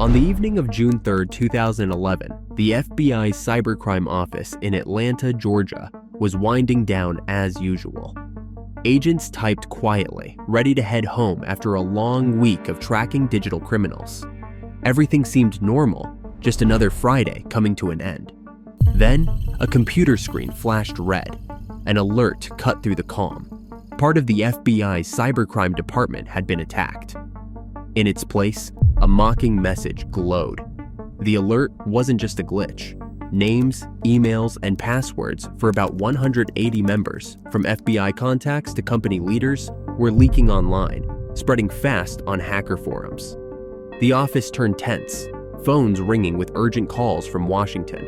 On the evening of June 3, 2011, the FBI's cybercrime office in Atlanta, Georgia, was winding down as usual. Agents typed quietly, ready to head home after a long week of tracking digital criminals. Everything seemed normal, just another Friday coming to an end. Then, a computer screen flashed red. An alert cut through the calm. Part of the FBI's cybercrime department had been attacked. In its place, a mocking message glowed. The alert wasn't just a glitch. Names, emails, and passwords for about 180 members, from FBI contacts to company leaders, were leaking online, spreading fast on hacker forums. The office turned tense, phones ringing with urgent calls from Washington.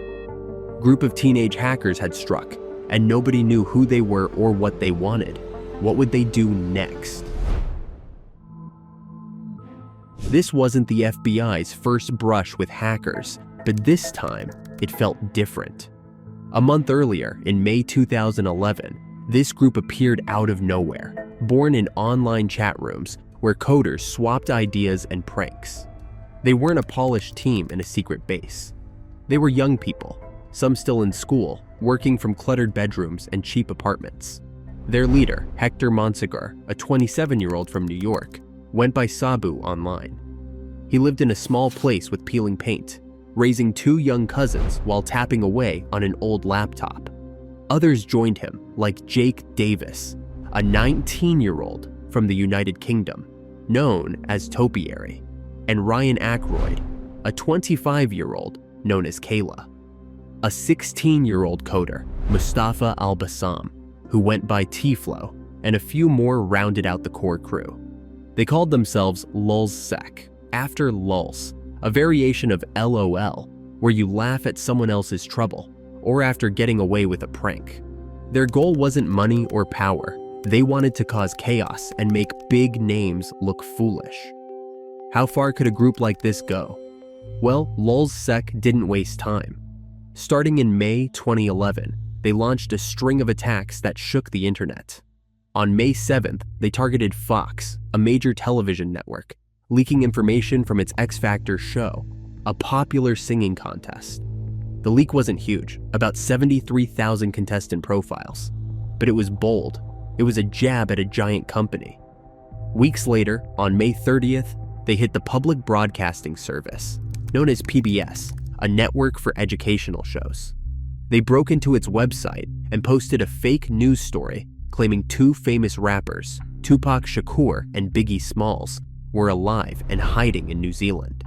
A group of teenage hackers had struck, and nobody knew who they were or what they wanted. What would they do next? This wasn't the FBI's first brush with hackers, but this time, it felt different. A month earlier, in May 2011, this group appeared out of nowhere, born in online chat rooms where coders swapped ideas and pranks. They weren't a polished team in a secret base. They were young people, some still in school, working from cluttered bedrooms and cheap apartments. Their leader, Hector Monsegur, a 27-year-old from New York, went by Sabu online. He lived in a small place with peeling paint, raising two young cousins while tapping away on an old laptop. Others joined him, like Jake Davis, a 19-year-old from the United Kingdom, known as Topiary, and Ryan Ackroyd, a 25-year-old known as Kayla. A 16-year-old coder, Mustafa Al-Bassam, who went by T-Flow, and a few more rounded out the core crew. They called themselves LulzSec, after lulz, a variation of LOL, where you laugh at someone else's trouble, or after getting away with a prank. Their goal wasn't money or power. They wanted to cause chaos and make big names look foolish. How far could a group like this go? Well, LulzSec didn't waste time. Starting in May 2011, they launched a string of attacks that shook the internet. On May 7th, they targeted Fox, a major television network, leaking information from its X Factor show, a popular singing contest. The leak wasn't huge, about 73,000 contestant profiles, but it was bold. It was a jab at a giant company. Weeks later, on May 30th, they hit the Public Broadcasting Service, known as PBS, a network for educational shows. They broke into its website and posted a fake news story claiming two famous rappers, Tupac Shakur and Biggie Smalls, were alive and hiding in New Zealand.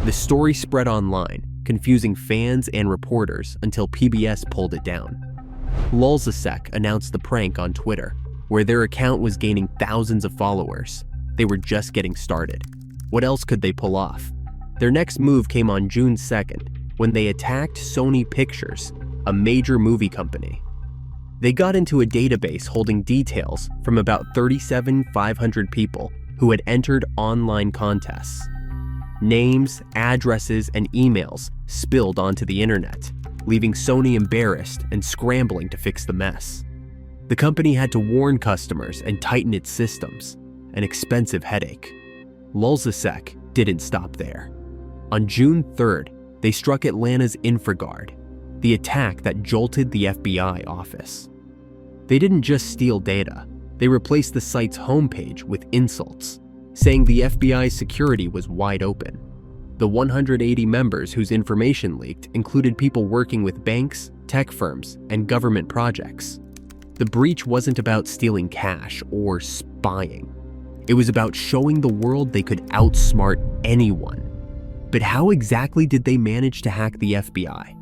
The story spread online, confusing fans and reporters until PBS pulled it down. LulzSec announced the prank on Twitter, where their account was gaining thousands of followers. They were just getting started. What else could they pull off? Their next move came on June 2nd, when they attacked Sony Pictures, a major movie company. They got into a database holding details from about 3,700 people who had entered online contests. Names, addresses, and emails spilled onto the internet, leaving Sony embarrassed and scrambling to fix the mess. The company had to warn customers and tighten its systems, an expensive headache. LulzSec didn't stop there. On June 3rd, they struck Atlanta's InfraGard, the attack that jolted the FBI office. They didn't just steal data. They replaced the site's homepage with insults, saying the FBI's security was wide open. The 180 members whose information leaked included people working with banks, tech firms, and government projects. The breach wasn't about stealing cash or spying. It was about showing the world they could outsmart anyone. But how exactly did they manage to hack the FBI?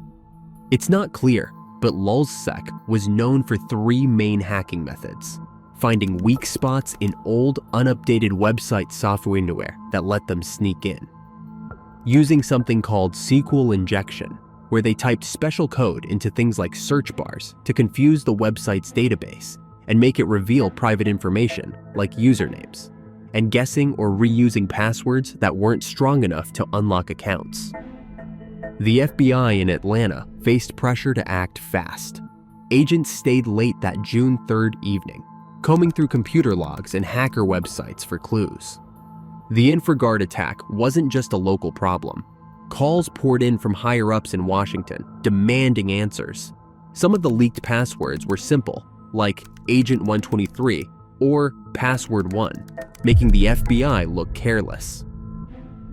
It's not clear, but LulzSec was known for three main hacking methods: finding weak spots in old, unupdated website software that let them sneak in; using something called SQL injection, where they typed special code into things like search bars to confuse the website's database and make it reveal private information like usernames; and guessing or reusing passwords that weren't strong enough to unlock accounts. The FBI in Atlanta faced pressure to act fast. Agents stayed late that June 3rd evening, combing through computer logs and hacker websites for clues. The InfraGard attack wasn't just a local problem. Calls poured in from higher-ups in Washington, demanding answers. Some of the leaked passwords were simple, like Agent 123 or Password 1, making the FBI look careless.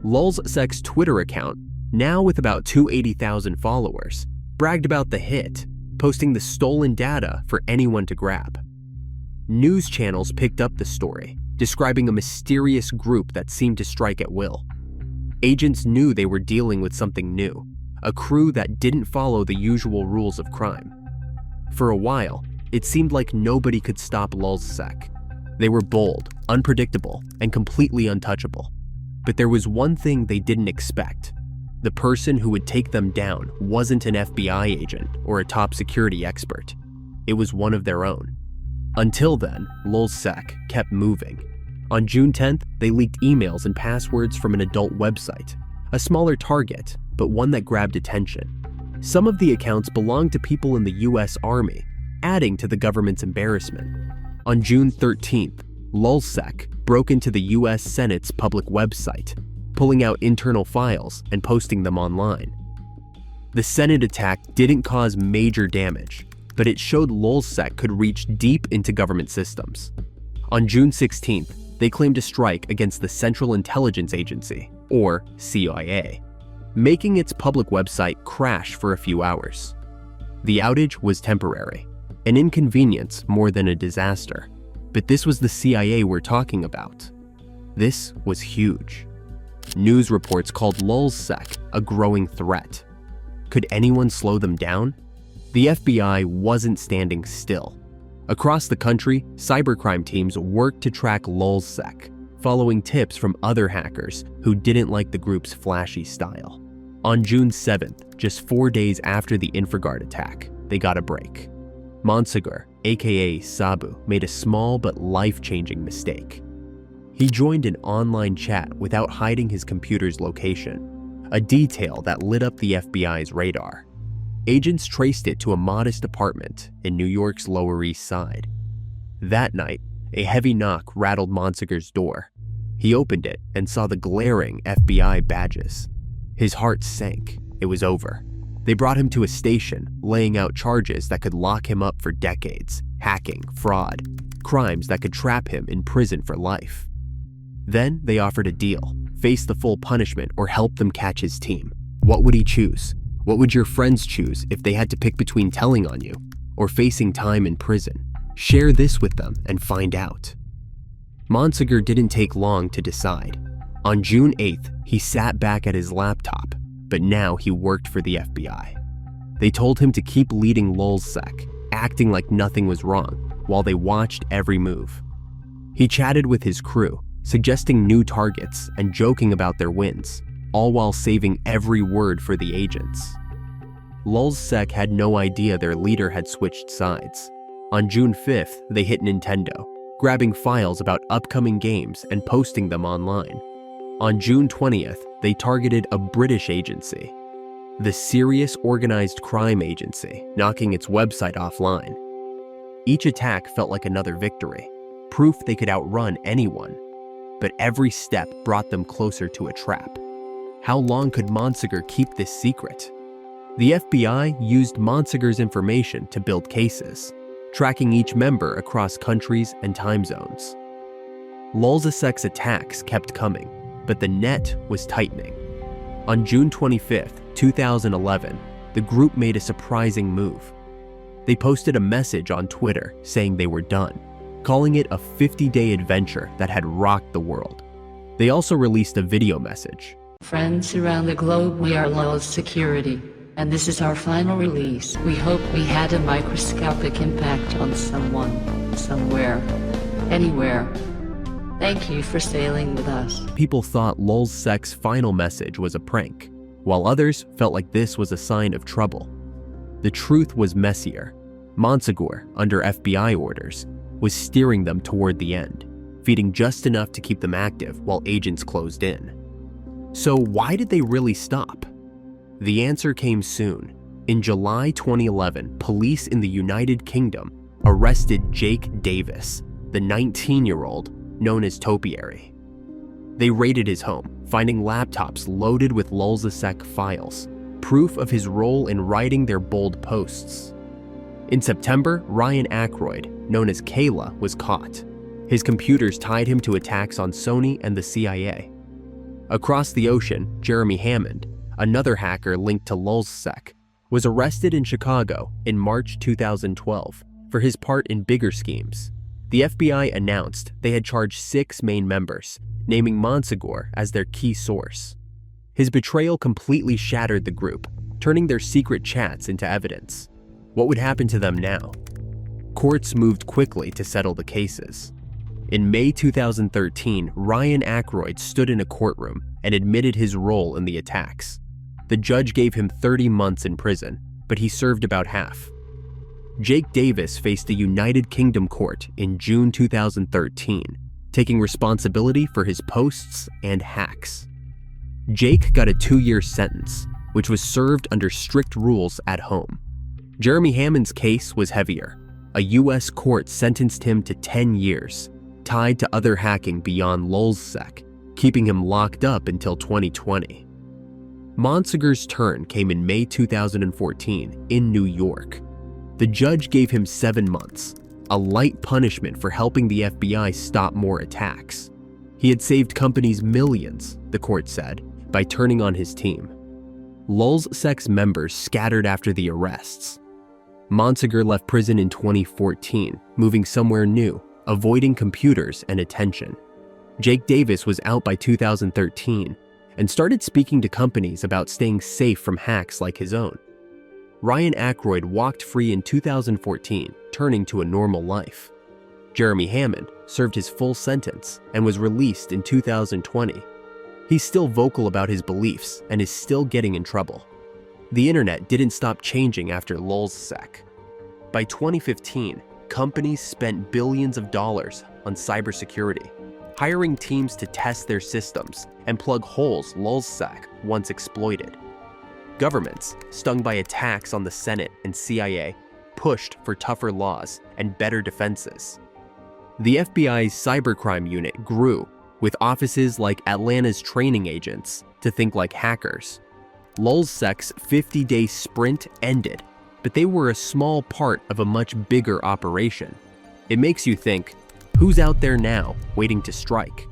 Lulzsek's Twitter account, now with about 280,000 followers, bragged about the hit, posting the stolen data for anyone to grab. News channels picked up the story, describing a mysterious group that seemed to strike at will. Agents knew they were dealing with something new, a crew that didn't follow the usual rules of crime. For a while, it seemed like nobody could stop Lulzsek. They were bold, unpredictable, and completely untouchable. But there was one thing they didn't expect. The person who would take them down wasn't an FBI agent or a top security expert. It was one of their own. Until then, Lulzsek kept moving. On June 10th, they leaked emails and passwords from an adult website, a smaller target, but one that grabbed attention. Some of the accounts belonged to people in the US Army, adding to the government's embarrassment. On June 13th, Lulzsek broke into the US Senate's public website, pulling out internal files and posting them online. The Senate attack didn't cause major damage, but it showed Lulzsek could reach deep into government systems. On June 16th, they claimed a strike against the Central Intelligence Agency, or CIA, making its public website crash for a few hours. The outage was temporary, an inconvenience more than a disaster, but this was the CIA we're talking about. This was huge. News reports called Lulzsek a growing threat. Could anyone slow them down? The FBI wasn't standing still. Across the country, cybercrime teams worked to track Lulzsek, following tips from other hackers who didn't like the group's flashy style. On June 7th, just 4 days after the InfraGard attack, they got a break. Monsegur, aka Sabu, made a small but life-changing mistake. He joined an online chat without hiding his computer's location, a detail that lit up the FBI's radar. Agents traced it to a modest apartment in New York's Lower East Side. That night, a heavy knock rattled Monsegur's door. He opened it and saw the glaring FBI badges. His heart sank. It was over. They brought him to a station, laying out charges that could lock him up for decades: hacking, fraud, crimes that could trap him in prison for life. Then they offered a deal: face the full punishment or help them catch his team. What would he choose? What would your friends choose if they had to pick between telling on you or facing time in prison? Share this with them and find out. Monsegur didn't take long to decide. On June 8th, he sat back at his laptop, but now he worked for the FBI. They told him to keep leading Lulzsek, acting like nothing was wrong, while they watched every move. He chatted with his crew, suggesting new targets and joking about their wins, all while saving every word for the agents. Lulzsek had no idea their leader had switched sides. On June 5th, they hit Nintendo, grabbing files about upcoming games and posting them online. On June 20th, they targeted a British agency, the Serious Organized Crime Agency, knocking its website offline. Each attack felt like another victory, proof they could outrun anyone. But every step brought them closer to a trap. How long could Monsegur keep this secret? The FBI used Monsegur's information to build cases, tracking each member across countries and time zones. Lulzsek's attacks kept coming, but the net was tightening. On June 25th, 2011, the group made a surprising move. They posted a message on Twitter saying they were done, calling it a 50-day adventure that had rocked the world. They also released a video message. Friends around the globe, we are Lulz Security, and this is our final release. We hope we had a microscopic impact on someone, somewhere, anywhere. Thank you for sailing with us. People thought Lulzsek's final message was a prank, while others felt like this was a sign of trouble. The truth was messier. Monsegur, under FBI orders, was steering them toward the end, feeding just enough to keep them active while agents closed in. So why did they really stop? The answer came soon. In July 2011, police in the United Kingdom arrested Jake Davis, the 19-year-old known as Topiary. They raided his home, finding laptops loaded with Lulzsec files, proof of his role in writing their bold posts. In September, Ryan Aykroyd, known as Kayla, was caught. His computers tied him to attacks on Sony and the CIA. Across the ocean, Jeremy Hammond, another hacker linked to Lulzsec, was arrested in Chicago in March 2012 for his part in bigger schemes. The FBI announced they had charged 6 main members, naming Monsegur as their key source. His betrayal completely shattered the group, turning their secret chats into evidence. What would happen to them now? Courts moved quickly to settle the cases. In May 2013, Ryan Aykroyd stood in a courtroom and admitted his role in the attacks. The judge gave him 30 months in prison, but he served about half. Jake Davis faced the United Kingdom court in June 2013, taking responsibility for his posts and hacks. Jake got a 2-year sentence, which was served under strict rules at home. Jeremy Hammond's case was heavier. A US court sentenced him to 10 years, tied to other hacking beyond Lulzsec, keeping him locked up until 2020. Monsegur's turn came in May 2014 in New York. The judge gave him 7 months, a light punishment for helping the FBI stop more attacks. He had saved companies millions, the court said, by turning on his team. Lulzsec's members scattered after the arrests. Monsegur left prison in 2014, moving somewhere new, avoiding computers and attention. Jake Davis was out by 2013 and started speaking to companies about staying safe from hacks like his own. Ryan Aykroyd walked free in 2014, turning to a normal life. Jeremy Hammond served his full sentence and was released in 2020. He's still vocal about his beliefs and is still getting in trouble. The internet didn't stop changing after Lulzsec. By 2015, companies spent billions of dollars on cybersecurity, hiring teams to test their systems and plug holes Lulzsec once exploited. Governments, stung by attacks on the Senate and CIA, pushed for tougher laws and better defenses. The FBI's cybercrime unit grew, with offices like Atlanta's training agents to think like hackers. Lulzsec's 50-day sprint ended, but they were a small part of a much bigger operation. It makes you think, who's out there now waiting to strike?